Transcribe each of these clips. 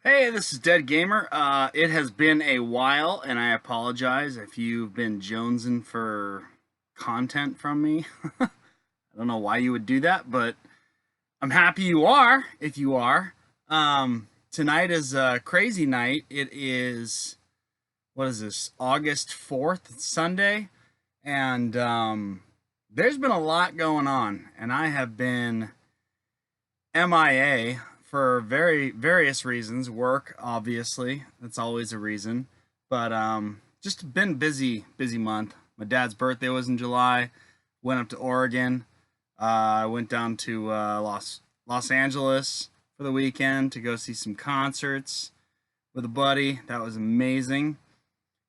Hey, this is Dead Gamer. It has been a while, and I apologize if you've been jonesing for content from me. I don't know why you would do that, but I'm happy you are, if you are. Tonight is a crazy night. It is, what is this, August 4th, it's Sunday, and there's been a lot going on, and I have been MIA for various reasons. Work, obviously, that's always a reason. But just been busy month. My dad's birthday was in July. Went up to Oregon. I went down to Los Angeles for the weekend to go see some concerts with a buddy. That was amazing.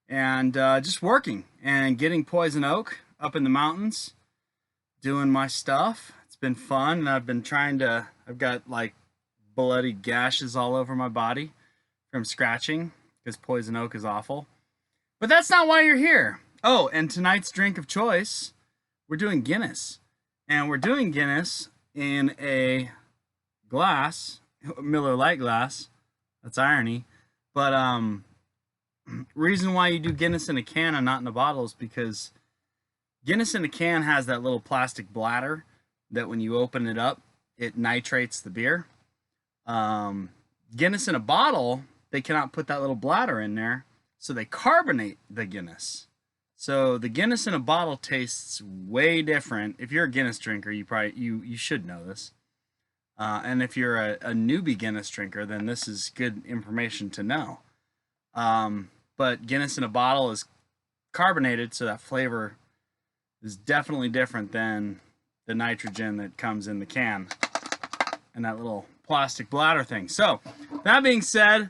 And just working and getting Poison Oak up in the mountains, doing my stuff. It's been fun, and I've got like bloody gashes all over my body from scratching because Poison Oak is awful. But that's not why you're here. Oh, and tonight's drink of choice, we're doing Guinness. And we're doing Guinness in a glass, Miller Lite glass. That's irony. But reason why you do Guinness in a can and not in a bottle is because Guinness in a can has that little plastic bladder that when you open it up, it nitrates the beer. Guinness in a bottle, they cannot put that little bladder in there, so they carbonate the Guinness. So the Guinness in a bottle tastes way different. If you're a Guinness drinker, you should know this. And if you're a newbie Guinness drinker, then this is good information to know. But Guinness in a bottle is carbonated, so that flavor is definitely different than the nitrogen that comes in the can and that little plastic bladder thing. So, that being said,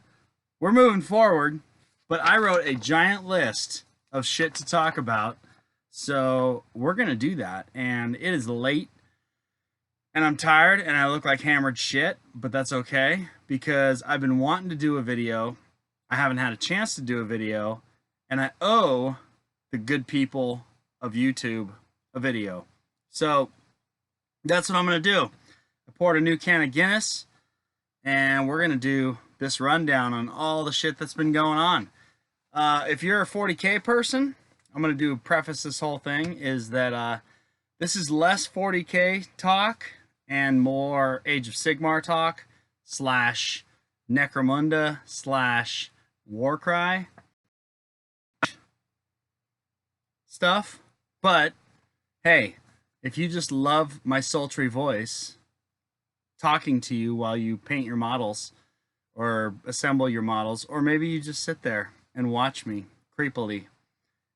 we're moving forward, but I wrote a giant list of shit to talk about, so we're going to do that, and it is late, and I'm tired, and I look like hammered shit, but that's okay, because I've been wanting to do a video, I haven't had a chance to do a video, and I owe the good people of YouTube a video. So, that's what I'm going to do. I poured a new can of Guinness, and we're going to do this rundown on all the shit that's been going on. If you're a 40K person, I'm going to do preface this whole thing, is that this is less 40K talk and more Age of Sigmar talk slash Necromunda slash Warcry stuff. But, hey, if you just love my sultry voice talking to you while you paint your models or assemble your models, or maybe you just sit there and watch me creepily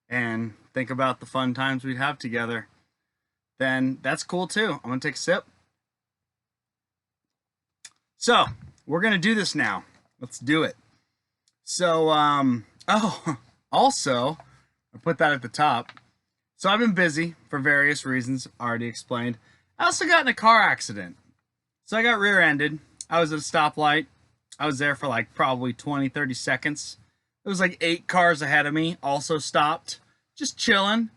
and think about the fun times we'd have together, then that's cool too. I'm gonna take a sip. So we're gonna do this now. Let's do it. So oh, also I put that at the top. So I've been busy for various reasons, already explained. I also got in a car accident. So I got rear-ended. I was at a stoplight. I was there for like probably 20, 30 seconds. There was like 8 cars ahead of me, also stopped. Just chilling.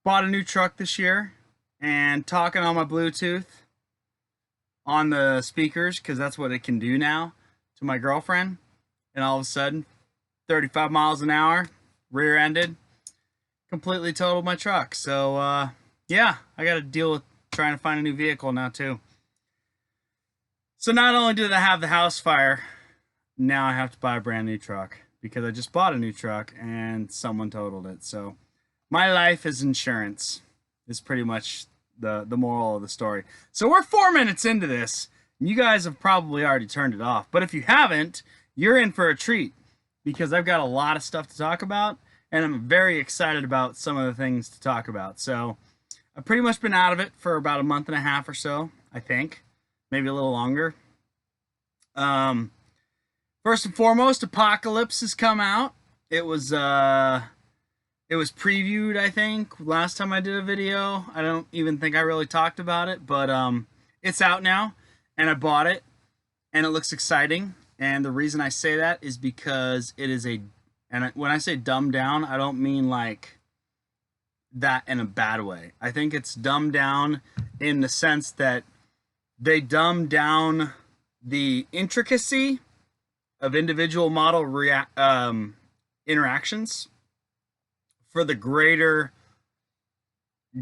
Bought a new truck this year and talking on my Bluetooth on the speakers, because that's what it can do now, to my girlfriend. And all of a sudden, 35 miles an hour, rear-ended, completely totaled my truck. So, yeah, I got to deal with trying to find a new vehicle now, too. So not only did I have the house fire, now I have to buy a brand new truck because I just bought a new truck and someone totaled it. So my life is insurance is pretty much the moral of the story. So we're 4 minutes into this, and you guys have probably already turned it off. But if you haven't, you're in for a treat because I've got a lot of stuff to talk about, and I'm very excited about some of the things to talk about. So I've pretty much been out of it for about a month and a half or so, I think. Maybe a little longer. First and foremost, Apocalypse has come out. It was previewed, I think, last time I did a video. I don't even think I really talked about it, but it's out now, and I bought it, and it looks exciting. And the reason I say that is because it is when I say dumbed down, I don't mean like that in a bad way. I think it's dumbed down in the sense that they dumbed down the intricacy of individual model interactions for the greater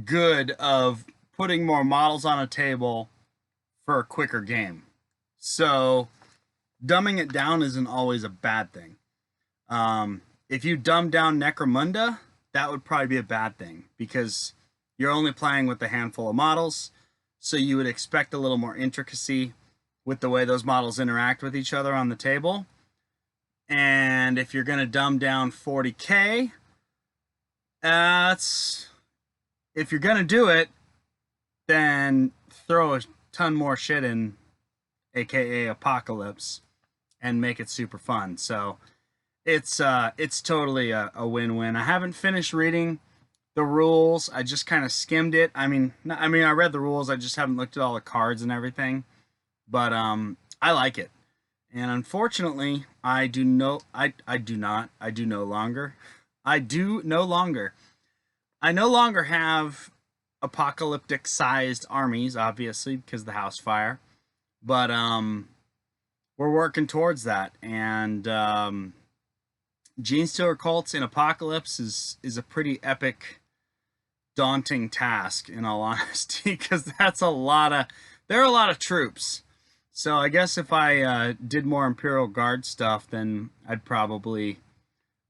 good of putting more models on a table for a quicker game. So dumbing it down isn't always a bad thing. If you dumb down Necromunda, that would probably be a bad thing because you're only playing with a handful of models, so you would expect a little more intricacy with the way those models interact with each other on the table. And if you're going to dumb down 40K, if you're going to do it, then throw a ton more shit in, aka Apocalypse, and make it super fun. So it's totally a win-win. I haven't finished reading the rules. I just kind of skimmed it. I mean, I read the rules. I just haven't looked at all the cards and everything. But I like it. And unfortunately, I do no longer have apocalyptic sized armies, obviously, because of the house fire. But we're working towards that. And Genestealer cults in Apocalypse is a pretty epic, daunting task, in all honesty, because there are a lot of troops. So I guess if I did more Imperial Guard stuff, then I'd probably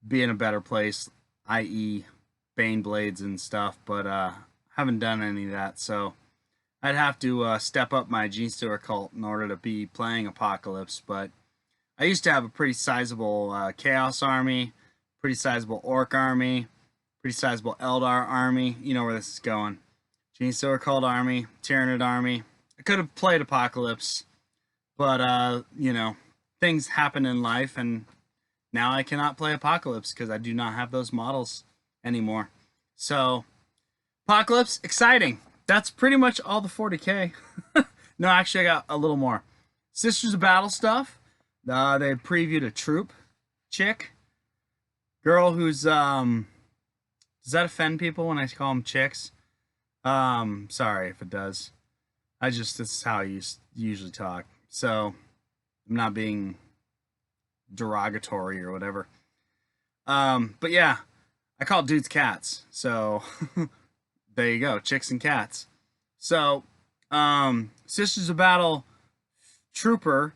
be in a better place, i.e. Bane Blades and stuff, but haven't done any of that, so I'd have to step up my Genestealer cult in order to be playing Apocalypse. But I used to have a pretty sizable Chaos army, pretty sizable Orc army, pretty sizable Eldar army. You know where this is going. Genestealer cult army, Tyranid army. I could have played Apocalypse, but you know, things happen in life, and now I cannot play Apocalypse because I do not have those models anymore. So Apocalypse, exciting. That's pretty much all the 40K. No, actually, I got a little more. Sisters of Battle stuff. They previewed a troop chick. Girl who's, does that offend people when I call them chicks? Sorry if it does. This is how I usually talk. So, I'm not being derogatory or whatever. But yeah, I call dudes cats. So, there you go, chicks and cats. So, Sisters of Battle Trooper,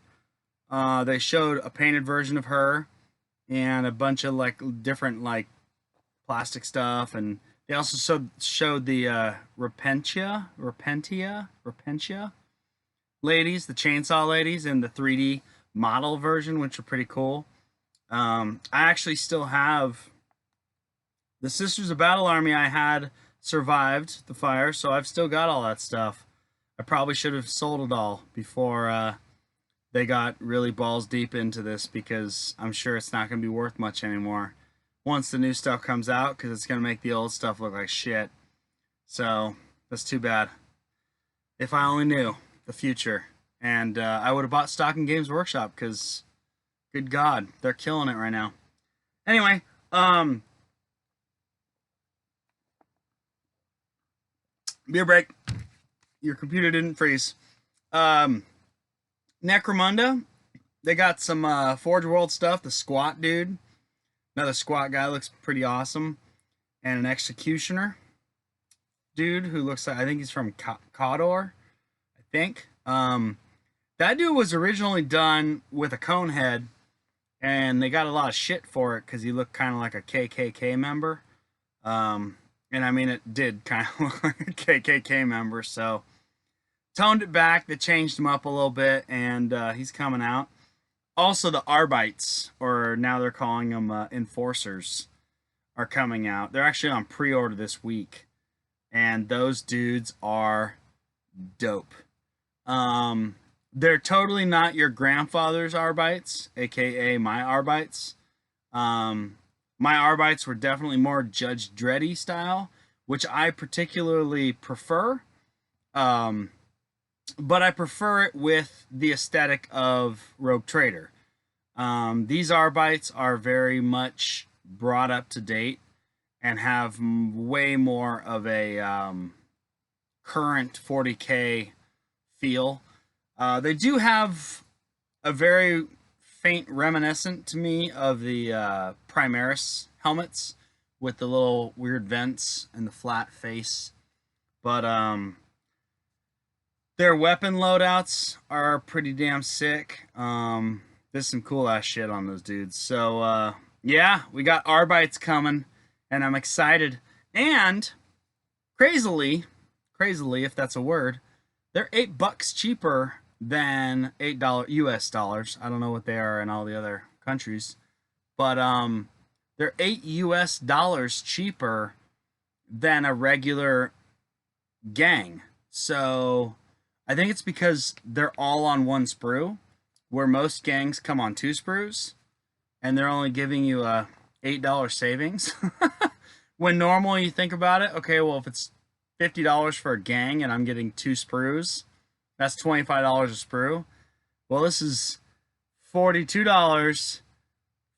they showed a painted version of her and a bunch of like different like plastic stuff, and they also showed the Repentia ladies, the chainsaw ladies, in the 3D model version, which are pretty cool. I actually still have the Sisters of Battle army I had survived the fire, so I've still got all that stuff. I probably should have sold it all before they got really balls deep into this, because I'm sure it's not going to be worth much anymore once the new stuff comes out, because it's going to make the old stuff look like shit. So that's too bad. If I only knew the future. And I would have bought stock in Games Workshop, because good God, they're killing it right now. Anyway, beer break. Your computer didn't freeze. Necromunda, they got some Forge World stuff. The squat dude, another squat guy, looks pretty awesome, and an executioner dude who looks like, I think he's from Cawdor, I think. That dude was originally done with a cone head, and they got a lot of shit for it because he looked kind of like a KKK member. And I mean, it did kind of look like a KKK member, so toned it back. They changed him up a little bit, and he's coming out. Also, the Arbites, or now they're calling them Enforcers, are coming out. They're actually on pre-order this week, and those dudes are dope. They're totally not your grandfather's Arbites, aka my Arbites. My Arbites were definitely more Judge Dreddy style, which I particularly prefer. But I prefer it with the aesthetic of Rogue Trader. These Arbites are very much brought up to date and have way more of a current 40K feel. They do have a very faint reminiscent to me of the Primaris helmets with the little weird vents and the flat face. But their weapon loadouts are pretty damn sick. There's some cool ass shit on those dudes. So yeah, we got Arbites coming, and I'm excited. And crazily, if that's a word, they're $8 cheaper than $8 US dollars. I don't know what they are in all the other countries, but they're $8 US dollars cheaper than a regular gang. So I think it's because they're all on one sprue, where most gangs come on two sprues, and they're only giving you a $8 savings. When normally you think about it, okay, well, if it's $50 for a gang and I'm getting two sprues, that's $25 a sprue. Well, this is $42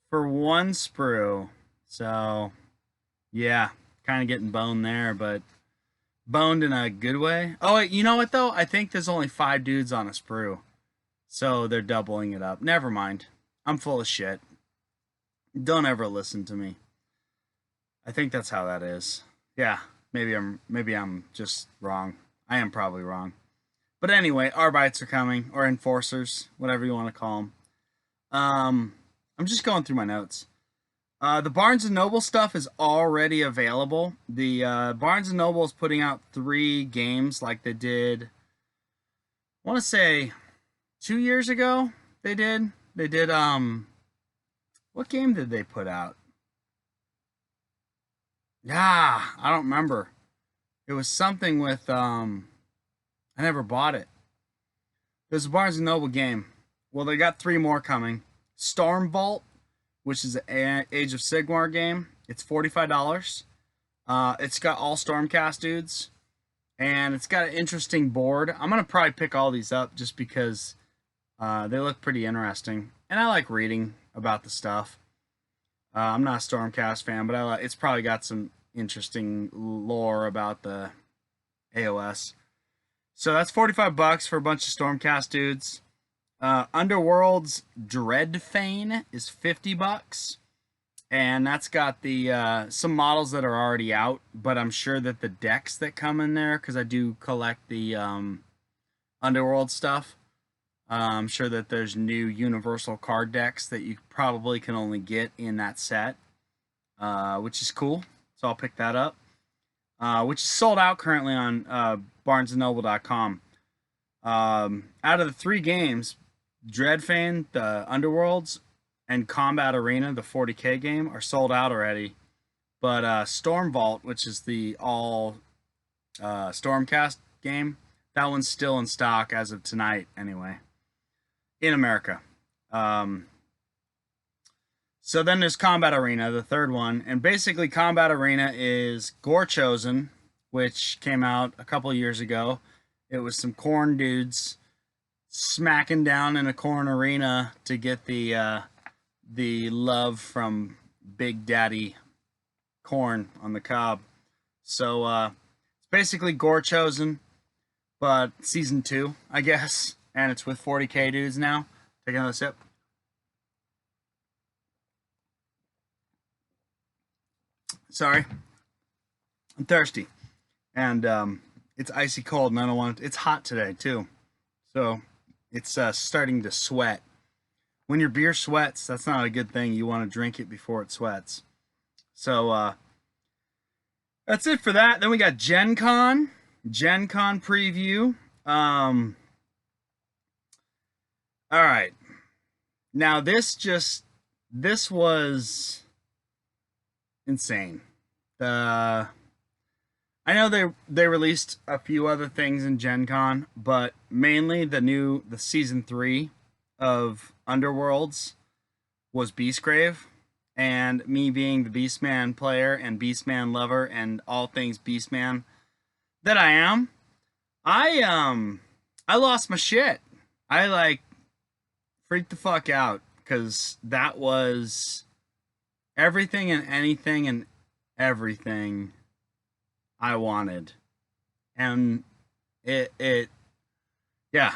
for one sprue. So, yeah, kind of getting boned there, but boned in a good way. Oh, wait, you know what, though? I think there's only 5 dudes on a sprue. So they're doubling it up. Never mind. I'm full of shit. Don't ever listen to me. I think that's how that is. Yeah, maybe I'm just wrong. I am probably wrong. But anyway, Arbites are coming, or Enforcers, whatever you want to call them. I'm just going through my notes. The Barnes & Noble stuff is already available. The Barnes & Noble is putting out 3 games like they did, I want to say 2 years ago. They did, what game did they put out? Yeah, I don't remember. It was something with, I never bought it. It was a Barnes & Noble game. Well, they got 3 more coming. Stormvault, which is an Age of Sigmar game. It's $45. It's got all Stormcast dudes, and it's got an interesting board. I'm going to probably pick all these up just because they look pretty interesting, and I like reading about the stuff. I'm not a Stormcast fan, but it's probably got some interesting lore about the AOS. So that's $45 for a bunch of Stormcast dudes. Underworld's Dreadfane is $50, and that's got the some models that are already out, but I'm sure that the decks that come in there, because I do collect the Underworld stuff, I'm sure that there's new universal card decks that you probably can only get in that set, which is cool. So I'll pick that up, which is sold out currently on BarnesandNoble.com. Out of the 3 games, Dreadfane, the Underworlds, and Combat Arena, the 40k game, are sold out already. But Stormvault, which is the all Stormcast game, that one's still in stock as of tonight anyway. In America. So then there's Combat Arena, the 3rd one. And basically Combat Arena is Gorechosen, which came out a couple years ago. It was some Khorne dudes smacking down in a Khorne arena to get the love from Big Daddy Khorne on the cob. So it's basically Gorechosen, but season 2, I guess. And it's with 40k dudes now. Take another sip. Sorry. I'm thirsty. And it's icy cold, and I don't want it. It's hot today, too. So it's starting to sweat. When your beer sweats, that's not a good thing. You want to drink it before it sweats. So that's it for that. Then we got Gen Con. Gen Con preview. All right. Now this was insane. I know they released a few other things in Gen Con, but mainly the season 3 of Underworlds was Beastgrave, and me being the Beastman player and Beastman lover and all things Beastman that I am, I lost my shit. I freaked the fuck out, because that was everything and anything and everything I wanted. And it yeah,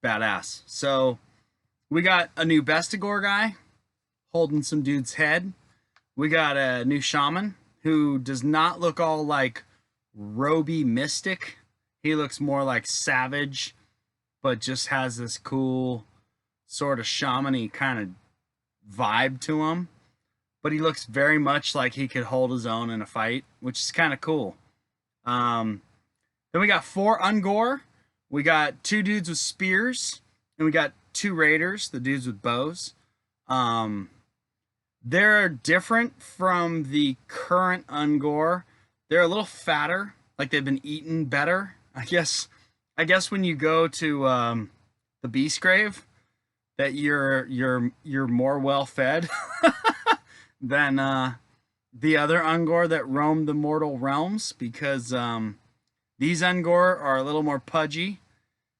badass. So We got a new Bestigor guy holding some dude's head. We got a new shaman who does not look all like Roby Mystic. He looks more like Savage, but just has this cool sort of shaman-y kind of vibe to him. But he looks very much like he could hold his own in a fight, which is kind of cool. Then we got 4 Ungor. We got 2 dudes with spears, and we got 2 raiders, the dudes with bows. They're different from the current Ungor. They're a little fatter, like they've been eaten better. I guess when you go to the Beastgrave, that you're more well fed than the other Ungor that roam the mortal realms, because these Ungor are a little more pudgy,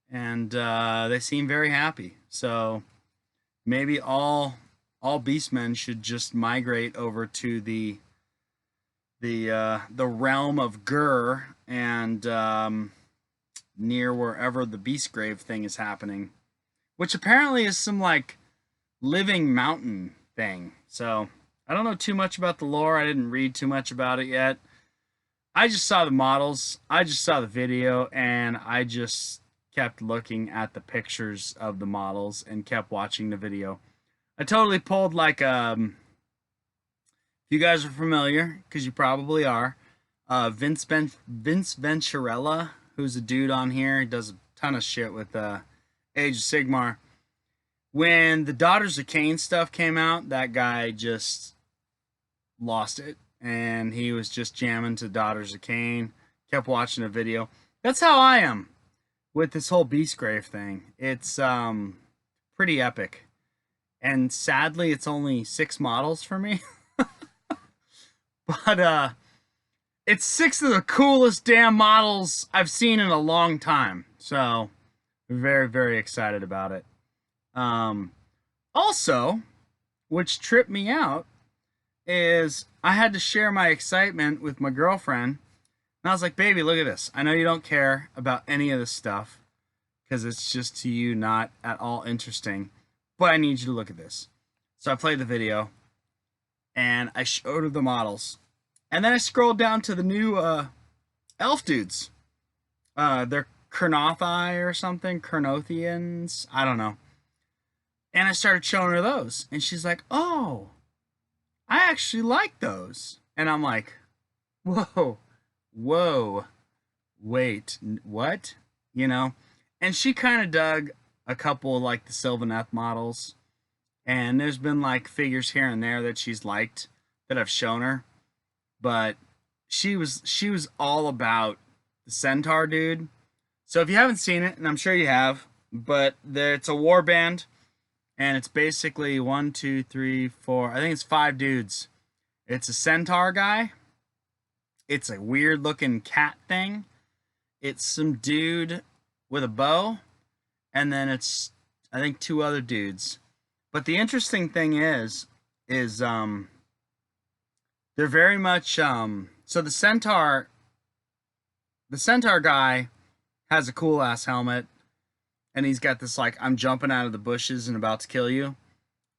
and they seem very happy. So maybe all beastmen should just migrate over to the realm of Gur, and near wherever the Beastgrave thing is happening, which apparently is some like living mountain thing. So I don't know too much about the lore. I didn't read too much about it yet. I just saw the models, I just saw the video, and I just kept looking at the pictures of the models and kept watching the video. I totally pulled like if you guys are familiar, because you probably are, Vince Venturella, who's a dude on here. He does a ton of shit with Age of Sigmar. When the Daughters of Cain stuff came out, that guy just lost it, and he was just jamming to Daughters of Cain, kept watching a video. That's how I am with this whole Beastgrave thing. It's pretty epic. And sadly, it's only 6 models for me. But it's 6 of the coolest damn models I've seen in a long time. So very, very excited about it. Also, which tripped me out, is I had to share my excitement with my girlfriend. And I was like, baby, look at this. I know you don't care about any of this stuff, because it's just to you not at all interesting. But I need you to look at this. So I played the video, and I showed her the models. And then I scrolled down to the new elf dudes. They're Kurnothi or something, Kernothians, I don't know. And I started showing her those, and she's like, oh, I actually like those. And I'm like, whoa, wait, what? You know? And she kind of dug a couple of like the Sylvaneth models, and there's been like figures here and there that she's liked that I've shown her, but she was all about the Centaur dude. So if you haven't seen it, and I'm sure you have, but it's a war band, and it's basically 1, 2, 3, 4, I think it's 5 dudes. It's a Centaur guy, it's a weird looking cat thing, it's some dude with a bow, and then it's, I think, 2 other dudes. But the interesting thing is they're very much so the Centaur guy has a cool ass helmet, and he's got this like, I'm jumping out of the bushes and about to kill you.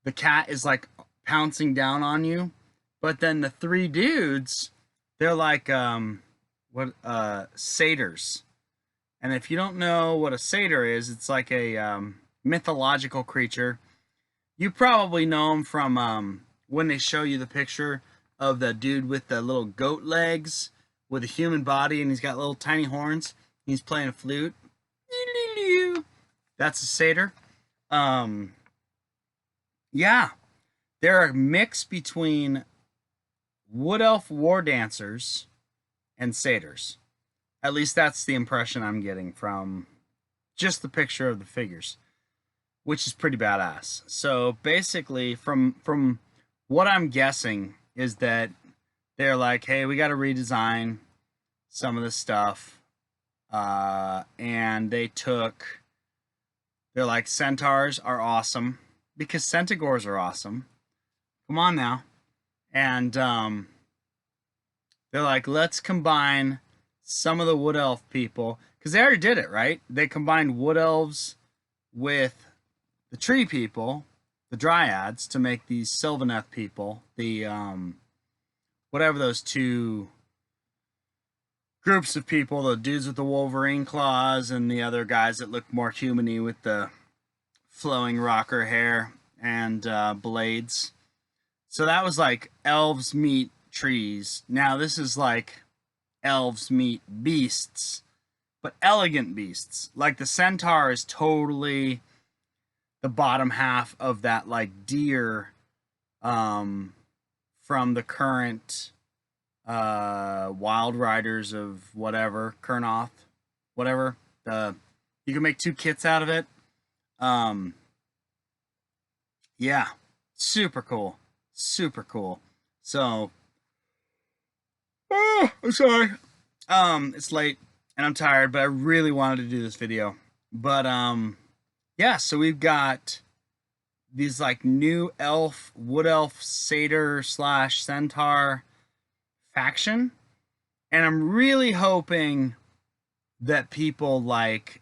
The cat is like pouncing down on you. But then the 3 dudes, they're like satyrs. And if you don't know what a satyr is, it's like a mythological creature. You probably know him from when they show you the picture of the dude with the little goat legs with a human body, and he's got little tiny horns. He's playing a flute. That's a satyr. Yeah, they're a mix between wood elf war dancers and satyrs. At least that's the impression I'm getting from just the picture of the figures, which is pretty badass. So basically, from what I'm guessing is that they're like, hey, we got to redesign some of the stuff, and they're like, centaurs are awesome, because centaurs are awesome. Come on now. And they're like, let's combine some of the wood elf people, because they already did it, right? They combined wood elves with the tree people, the dryads, to make these Sylvaneth people, the whatever those two groups of people, the dudes with the Wolverine claws and the other guys that look more human-y with the flowing rocker hair and blades. So that was like elves meet trees. Now this is like elves meet beasts, but elegant beasts. Like the centaur is totally the bottom half of that like deer from the current Wild Riders of whatever, Kurnoth, whatever. You can make 2 kits out of it. Yeah, super cool. Super cool. So, I'm sorry. It's late and I'm tired, but I really wanted to do this video. But, yeah, so we've got these like new wood elf, satyr / centaur faction. And I'm really hoping that people like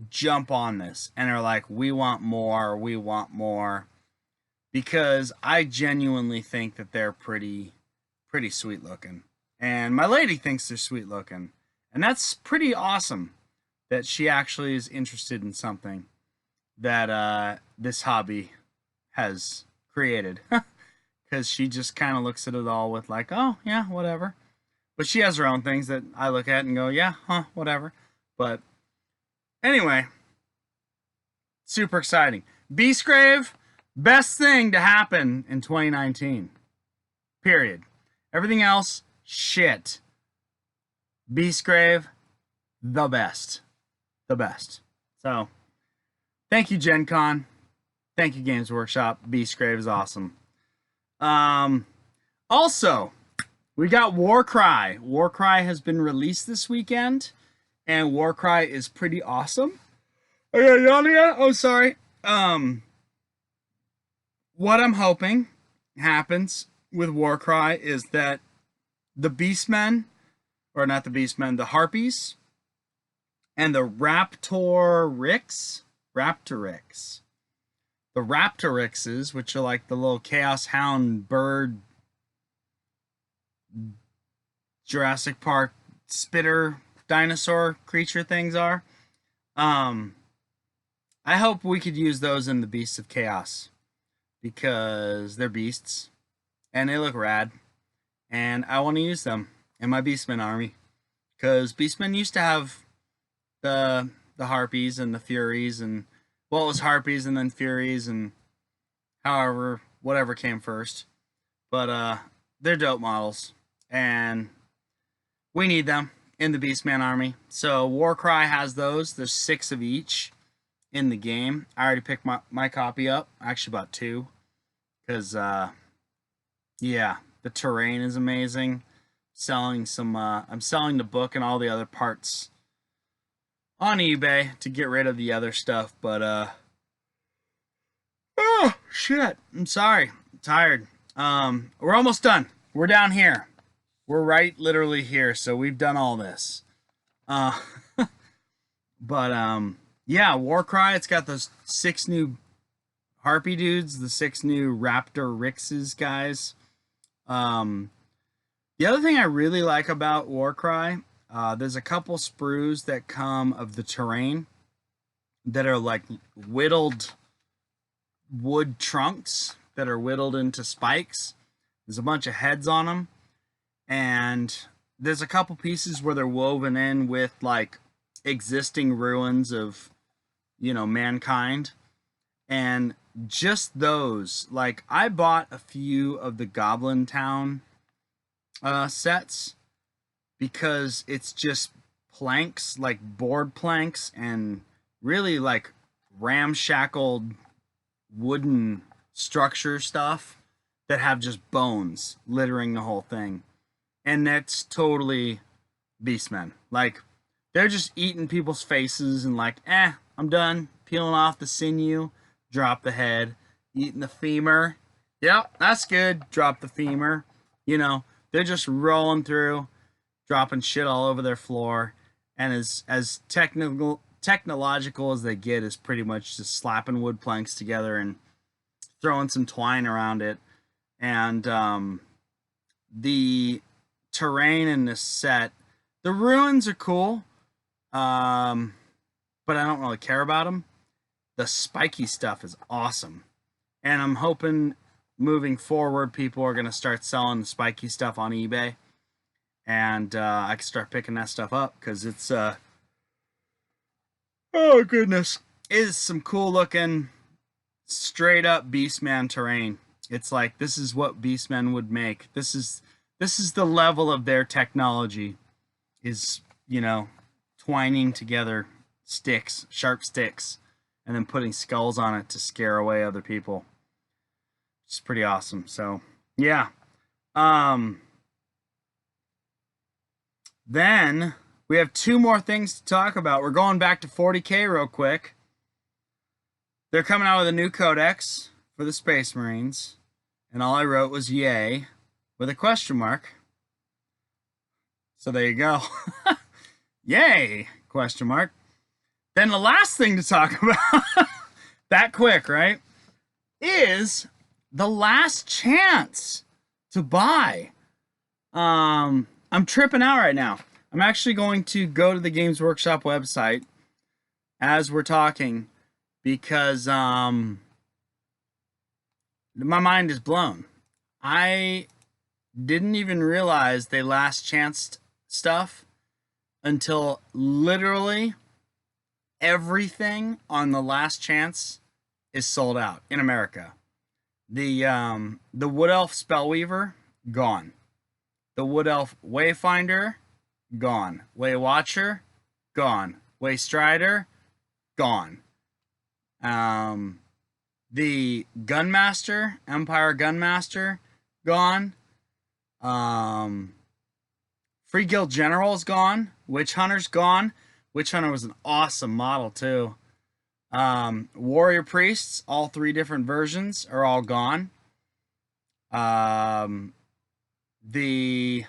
jump on this and are like, we want more, because I genuinely think that they're pretty sweet looking, and my lady thinks they're sweet looking, and that's pretty awesome that she actually is interested in something that this hobby has created, because she just kind of looks at it all with like, oh yeah, whatever. But she has her own things that I look at and go, yeah, whatever. But anyway, super exciting. Beastgrave, best thing to happen in 2019. Period. Everything else, shit. Beastgrave, the best. The best. So, thank you, Gen Con. Thank you, Games Workshop. Beastgrave is awesome. Also, we got Warcry. Warcry has been released this weekend, and Warcry is pretty awesome. I got yawn again? Oh, sorry. What I'm hoping happens with Warcry is that the Beastmen, or not the Beastmen, the Harpies, and the Raptorix, the Raptorixes, which are like the little Chaos Hound bird, Jurassic Park spitter dinosaur creature things are. I hope we could use those in the Beasts of Chaos, because they're beasts and they look rad, and I want to use them in my Beastmen army, because Beastmen used to have the Harpies and the Furies, and well, it was Harpies and then Furies, and however, whatever came first. But they're dope models, and we need them in the Beastman army. So Warcry has those. There's 6 of each in the game. I already picked my copy up. I actually bought 2, because yeah, the terrain is amazing. Selling some I'm selling the book and all the other parts on eBay to get rid of the other stuff, but oh shit, I'm sorry, I'm tired. We're almost done. We're down here. We're right literally here, so we've done all this. But yeah, Warcry, it's got those 6 new Harpy dudes, the 6 new Raptorixes guys. The other thing I really like about Warcry, there's a couple sprues that come of the terrain that are like whittled wood trunks that are whittled into spikes. There's a bunch of heads on them, and there's a couple pieces where they're woven in with like existing ruins of, you know, mankind. And just those, like, I bought a few of the Goblin Town sets, because it's just planks, like board planks, and really like ramshackled wooden structure stuff that have just bones littering the whole thing. And that's totally Beastmen. Like, they're just eating people's faces and like, I'm done. Peeling off the sinew, drop the head. Eating the femur. Yep, that's good. Drop the femur. You know, they're just rolling through, dropping shit all over their floor. And as technological as they get is pretty much just slapping wood planks together and throwing some twine around it. And the terrain in this set, the ruins are cool, but I don't really care about them. The spiky stuff is awesome, and I'm hoping moving forward people are going to start selling the spiky stuff on eBay, and I can start picking that stuff up because it's oh goodness, it is some cool looking straight up Beastman terrain. It's like this is what Beastmen would make. This is the level of their technology, is, you know, twining together sticks, sharp sticks, and then putting skulls on it to scare away other people. It's pretty awesome. So yeah. Then we have two more things to talk about. We're going back to 40K real quick. They're coming out with a new codex for the Space Marines, and all I wrote was yay with a question mark. So there you go. Yay, question mark. Then the last thing to talk about, that quick, right, is the last chance to buy. I'm tripping out right now. I'm actually going to go to the Games Workshop website as we're talking because my mind is blown. I didn't even realize they last chanced stuff until literally everything on the last chance is sold out in America. The Wood Elf Spellweaver, gone. The Wood Elf Wayfinder, gone. Way Watcher, gone. Way Strider, gone. The Gunmaster, Empire Gunmaster, gone. Free Guild General's gone. Witch Hunter's gone. Witch Hunter was an awesome model too. Warrior Priests, all three different versions, are all gone. The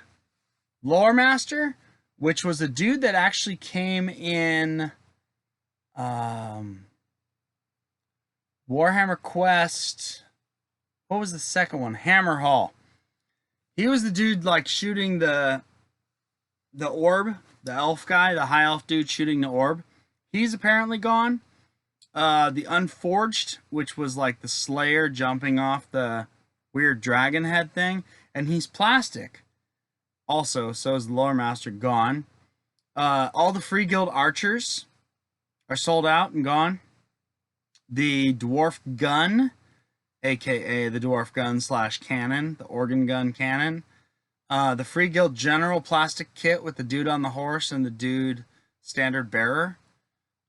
Lore Master, which was a dude that actually came in Warhammer Quest. What was the second one? Hammerhall. He was the dude like shooting the orb, the elf guy, the high elf dude shooting the orb. He's apparently gone. The Unforged, which was like the Slayer jumping off the weird dragon head thing, and he's plastic. Also, so is the Lore Master, gone. All the Free Guild Archers are sold out and gone. The Dwarf Gun, aka the Dwarf Gun / Cannon, the Organ Gun Cannon. The Free Guild General plastic kit with the dude on the horse and the dude standard bearer.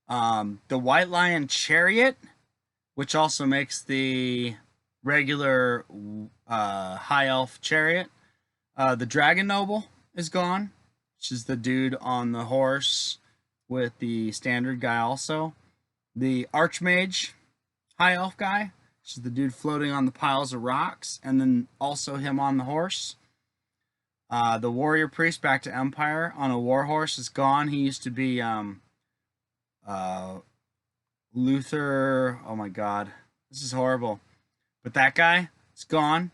The White Lion Chariot, which also makes the regular high elf chariot. The Dragon Noble is gone, which is the dude on the horse with the standard guy also. The Archmage high elf guy, which is the dude floating on the piles of rocks, and then also him on the horse. The Warrior Priest back to Empire on a war horse is gone. He used to be Luther. Oh my god, this is horrible. But that guy is gone.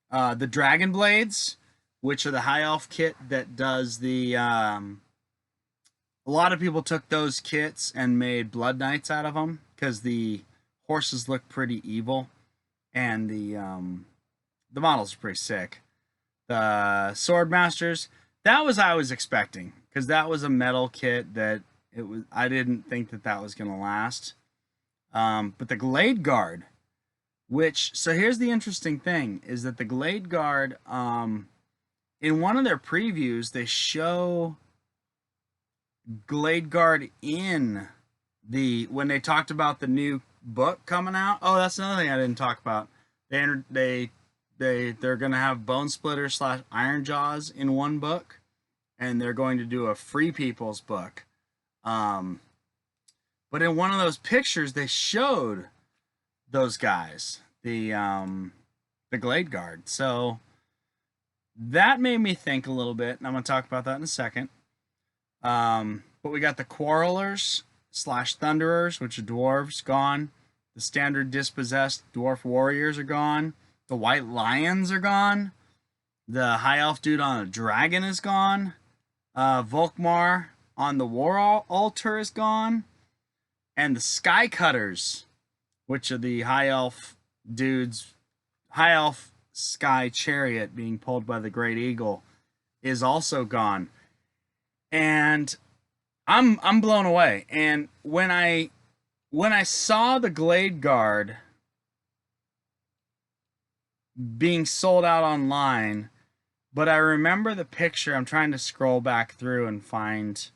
The Dragon Blades, which are the high elf kit that does the a lot of people took those kits and made Blood Knights out of them because the horses look pretty evil, and the models are pretty sick. The Sword Masters, that was I was expecting, because that was a metal kit that I didn't think that was gonna last. But the Glade Guard, so here's the interesting thing, is that the Glade Guard, in one of their previews, they show Glade Guard when they talked about the new book coming out. Oh, that's another thing I didn't talk about. They're gonna have Bone Splitter / Iron Jaws in one book, and they're going to do a Free People's book. But in one of those pictures, they showed those guys, the Glade Guard. So that made me think a little bit, and I'm gonna talk about that in a second. But we got the Quarrelers slash Thunderers, which are dwarves, gone. The standard dispossessed dwarf warriors are gone. The white lions are gone. The high elf dude on a dragon is gone. Volkmar on the war altar is gone. And the sky cutters, which are the high elf dudes, high elf sky chariot being pulled by the great eagle, is also gone. And I'm blown away. And when I saw the Glade Guard being sold out online, but I remember the picture. I'm trying to scroll back through and find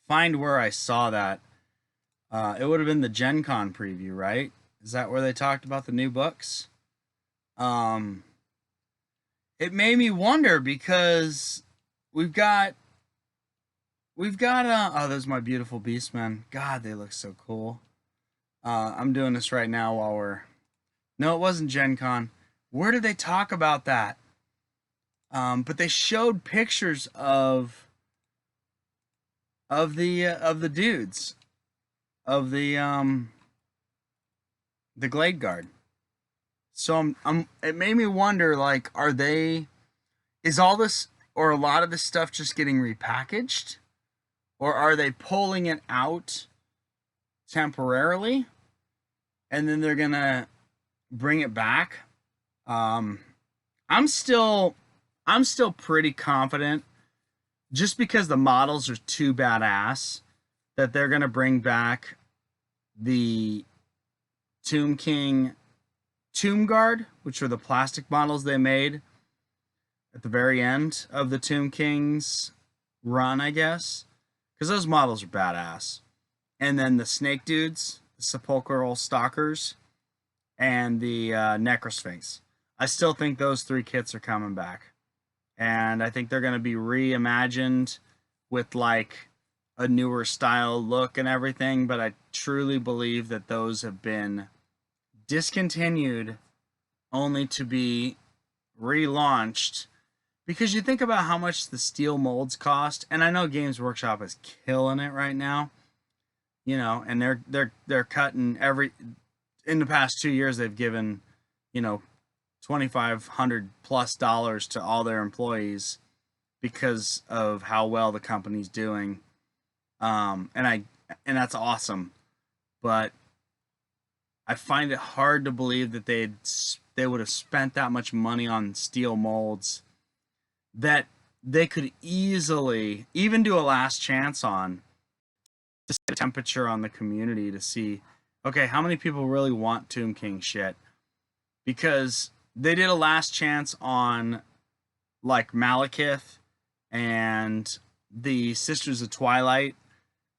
where I saw that. It would have been the Gen Con preview, right? Is that where they talked about the new books? It made me wonder because we've got oh, those are my beautiful Beastmen. God, they look so cool. I'm doing this right now while we're... No, it wasn't Gen Con. Where did they talk about that? But they showed pictures of the dudes of the Glade Guard. So it made me wonder, like, is all this or a lot of this stuff just getting repackaged, or are they pulling it out temporarily and then they're gonna bring it back? I'm still pretty confident, just because the models are too badass, that they're gonna bring back the Tomb King Tomb Guard, which are the plastic models they made at the very end of the Tomb King's run, I guess, because those models are badass. And then the Snake Dudes, the Sepulchral Stalkers, and the Necrosphinx. I still think those three kits are coming back. And I think they're going to be reimagined with, like, a newer style look and everything, but I truly believe that those have been discontinued only to be relaunched, because you think about how much the steel molds cost, and I know Games Workshop is killing it right now, you know, and they're cutting in the past 2 years they've given, you know, $2,500+ to all their employees because of how well the company's doing, and that's awesome, but I find it hard to believe that they would have spent that much money on steel molds that they could easily even do a last chance on, to set a temperature on the community to see, okay, how many people really want Tomb King shit? Because they did a last chance on, like, Malekith and the Sisters of Twilight,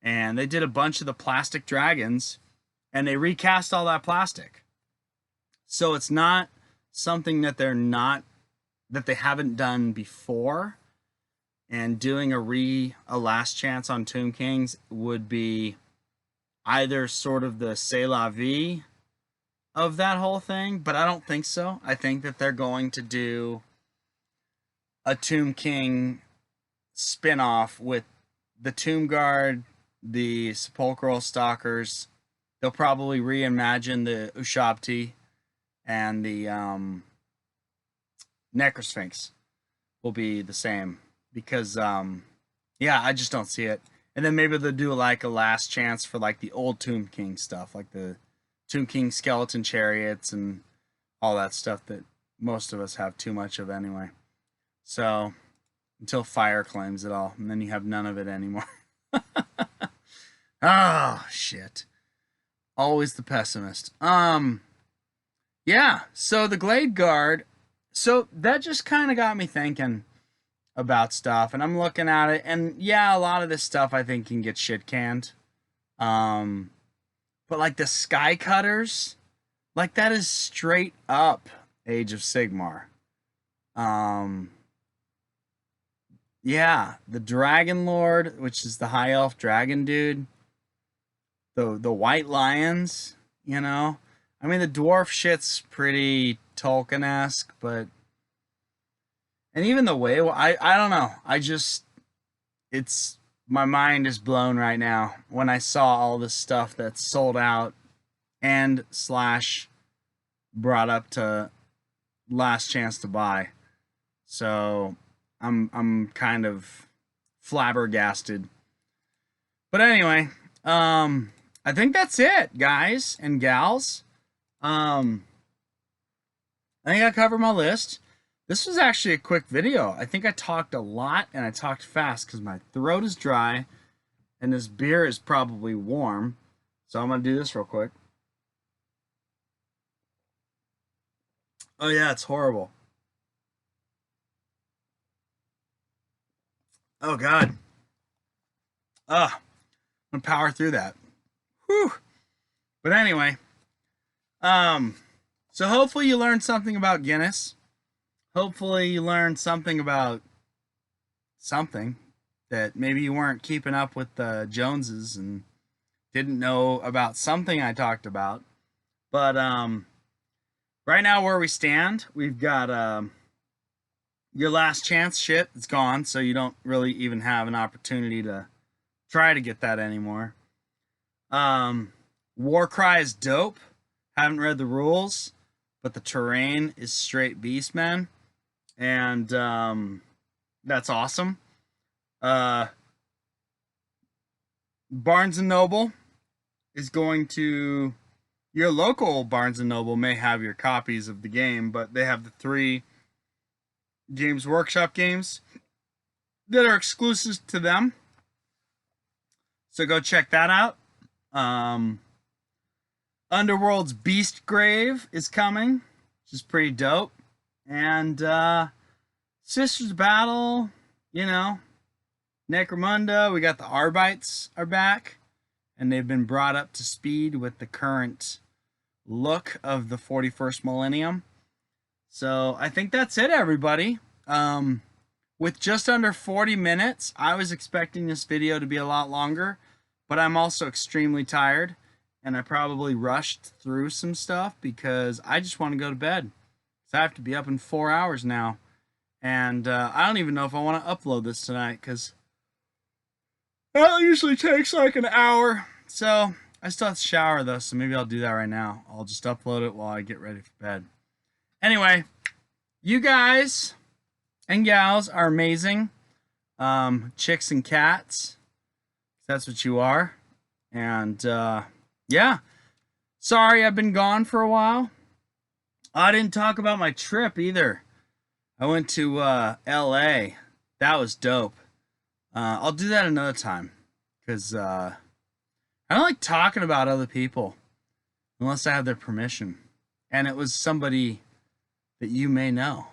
and they did a bunch of the plastic dragons, and they recast all that plastic. So it's not something that they haven't done before. And doing a last chance on Tomb Kings would be either sort of the c'est la vie of that whole thing, but I don't think so. I think that they're going to do a Tomb King spin-off with the Tomb Guard, the Sepulchral Stalkers. They'll probably reimagine the Ushabti, and the Necrosphinx will be the same, because yeah, I just don't see it. And then maybe they'll do, like, a last chance for, like, the old Tomb King stuff, like the Tomb King skeleton chariots and all that stuff that most of us have too much of anyway. So until Fire claims it all, and then you have none of it anymore. Oh shit. Always the pessimist. Yeah, so the Glade Guard, so that just kind of got me thinking about stuff, and I'm looking at it, and yeah, a lot of this stuff I think can get shit canned. But, like, the Sky Cutters, like, that is straight up Age of Sigmar. Yeah, the Dragon Lord, which is the high elf dragon dude. The White Lions, you know. I mean, the dwarf shit's pretty Tolkien-esque, but... And even the way... I don't know. It's my mind is blown right now when I saw all this stuff that's sold out and slash brought up to last chance to buy. So I'm kind of flabbergasted. But anyway, I think that's it, guys and gals. I think I covered my list. This was actually a quick video. I think I talked a lot and I talked fast because my throat is dry and this beer is probably warm. So I'm going to do this real quick. Oh yeah, it's horrible. Oh God. I'm going to power through that. Whew. But anyway, so hopefully you learned something about Guinness. Hopefully you learned something about something that maybe you weren't keeping up with the Joneses and didn't know about something I talked about. But right now where we stand, we've got your last chance shit. It's gone, so you don't really even have an opportunity to try to get that anymore. Warcry is dope. Haven't read the rules, but the terrain is straight beast, man. And that's awesome. Barnes & Noble is going to... Your local Barnes & Noble may have your copies of the game, but they have the 3 Games Workshop games that are exclusive to them. So go check that out. Underworld's Beastgrave is coming, which is pretty dope. And Sisters Battle, you know, Necromunda, we got the Arbites are back, and they've been brought up to speed with the current look of the 41st millennium. So I think that's it, everybody. With just under 40 minutes, I was expecting this video to be a lot longer, but I'm also extremely tired, and I probably rushed through some stuff because I just want to go to bed. So I have to be up in 4 hours now. And I don't even know if I want to upload this tonight because that usually takes like an hour. So I still have to shower though, so maybe I'll do that right now. I'll just upload it while I get ready for bed. Anyway, you guys and gals are amazing. Chicks and cats. That's what you are. And yeah. Sorry I've been gone for a while. I didn't talk about my trip either. I went to LA. That was dope. I'll do that another time. Because I don't like talking about other people unless I have their permission. And it was somebody that you may know.